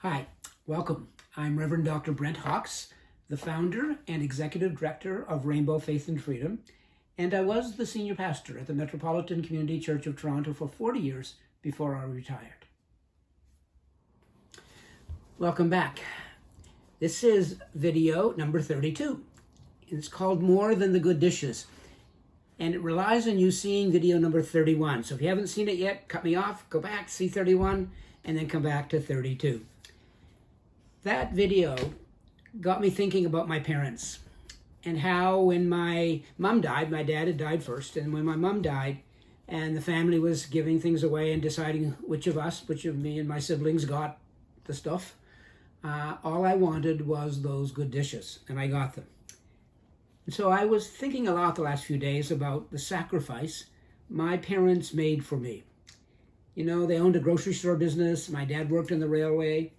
Hi, welcome. I'm Reverend Dr. Brent Hawkes, the founder and executive director of Rainbow Faith and Freedom, and I was the senior pastor at the Metropolitan Community Church of Toronto for 40 years before I retired. Welcome back. This is video number 32. It's called More Than the Good Dishes, and it relies on you seeing video number 31. So if you haven't seen it yet, cut me off, go back, see 31, and then come back to 32. That video got me thinking about my parents and how when my mom died, my dad had died first, and when my mom died and the family was giving things away and deciding which of me and my siblings got the stuff, all I wanted was those good dishes, and I got them. And so I was thinking a lot the last few days about the sacrifice my parents made for me. You know, they owned a grocery store business, my dad worked on the railway,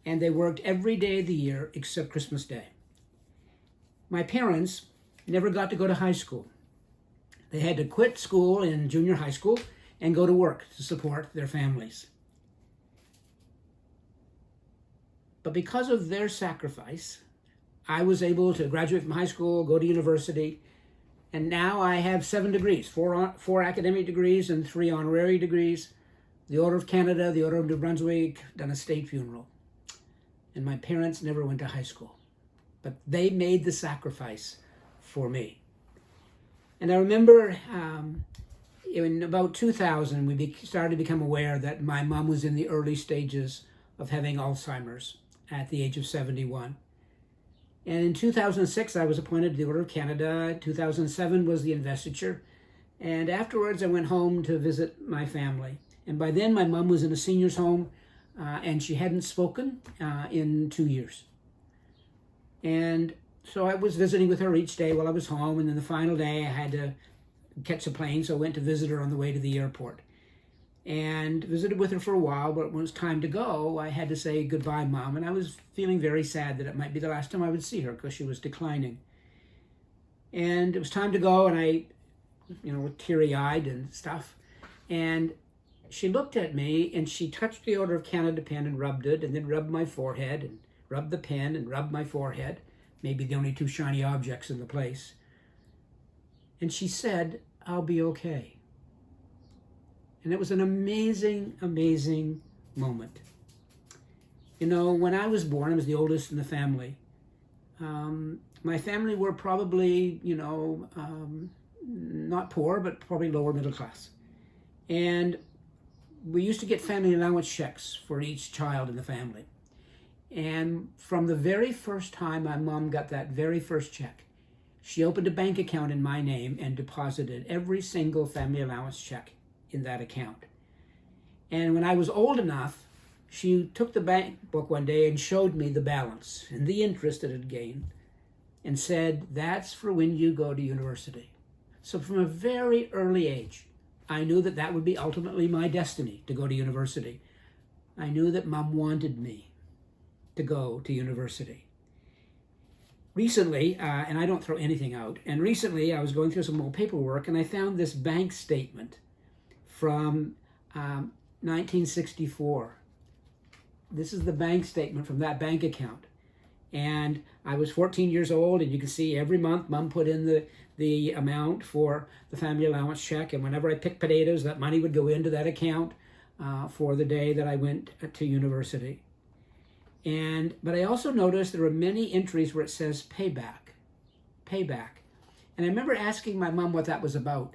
and they worked every day of the year except Christmas Day. My parents never got to go to high school. They had to quit school in junior high school and go to work to support their families. But because of their sacrifice, I was able to graduate from high school, go to university, and now I have 7 degrees, four academic degrees and 3 honorary degrees, the Order of Canada, the Order of New Brunswick, done a state funeral. And my parents never went to high school, but they made the sacrifice for me. And I remember in about 2000, we started to become aware that my mom was in the early stages of having Alzheimer's at the age of 71. And in 2006, I was appointed to the Order of Canada. 2007 was the investiture. And afterwards, I went home to visit my family. And by then, my mom was in a senior's home, and she hadn't spoken in 2 years. And so I was visiting with her each day while I was home, and then the final day I had to catch a plane, so I went to visit her on the way to the airport. And visited with her for a while, but when it was time to go, I had to say goodbye, Mom, and I was feeling very sad that it might be the last time I would see her because she was declining. And it was time to go, and I, teary-eyed and stuff, and she looked at me and she touched the Order of Canada pen and rubbed it, and then rubbed my forehead and rubbed the pen and rubbed my forehead, maybe the only 2 shiny objects in the place. And she said, "I'll be okay." And it was an amazing, amazing moment. You know, when I was born, I was the oldest in the family. My family were probably, not poor, but probably lower middle class. And we used to get family allowance checks for each child in the family. And from the very first time my mom got that very first check, she opened a bank account in my name and deposited every single family allowance check in that account. And when I was old enough, she took the bank book one day and showed me the balance and the interest it had gained and said, "That's for when you go to university." So from a very early age, I knew that that would be ultimately my destiny, to go to university. I knew that Mom wanted me to go to university. Recently, and I don't throw anything out, and recently I was going through some old paperwork and I found this bank statement from 1964. This is the bank statement from that bank account. And I was 14 years old, and you can see every month Mom put in the amount for the family allowance check, and whenever I picked potatoes, that money would go into that account for the day that I went to university. But I also noticed there were many entries where it says payback. And I remember asking my mom what that was about,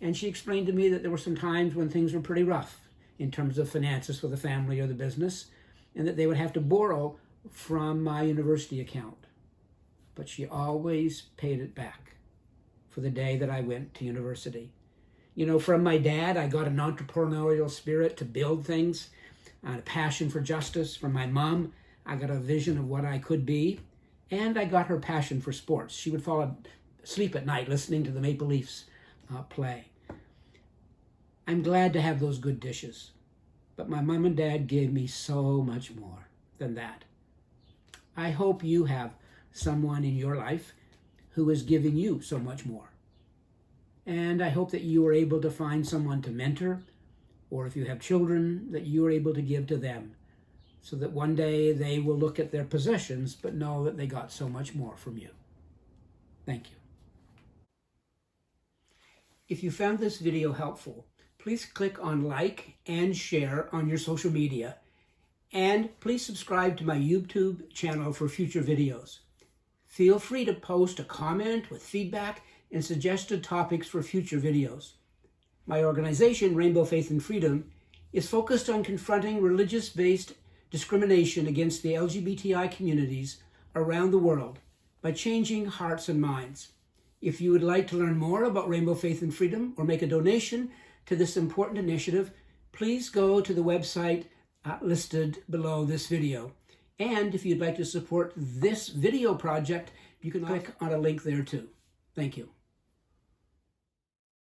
and she explained to me that there were some times when things were pretty rough in terms of finances for the family or the business, and that they would have to borrow from my university account. But she always paid it back for the day that I went to university. You know, from my dad, I got an entrepreneurial spirit to build things, a passion for justice. From my mom, I got a vision of what I could be, and I got her passion for sports. She would fall asleep at night listening to the Maple Leafs play. I'm glad to have those good dishes, but my mom and dad gave me so much more than that. I hope you have someone in your life who is giving you so much more. And I hope that you are able to find someone to mentor, or if you have children, that you are able to give to them so that one day they will look at their possessions but know that they got so much more from you. Thank you. If you found this video helpful, please click on like and share on your social media, and please subscribe to my YouTube channel for future videos. Feel free to post a comment with feedback and suggested topics for future videos. My organization, Rainbow Faith and Freedom, is focused on confronting religious-based discrimination against the LGBTI communities around the world by changing hearts and minds. If you would like to learn more about Rainbow Faith and Freedom or make a donation to this important initiative, please go to the website listed below this video. And if you'd like to support this video project, you can click on a link there too. Thank you.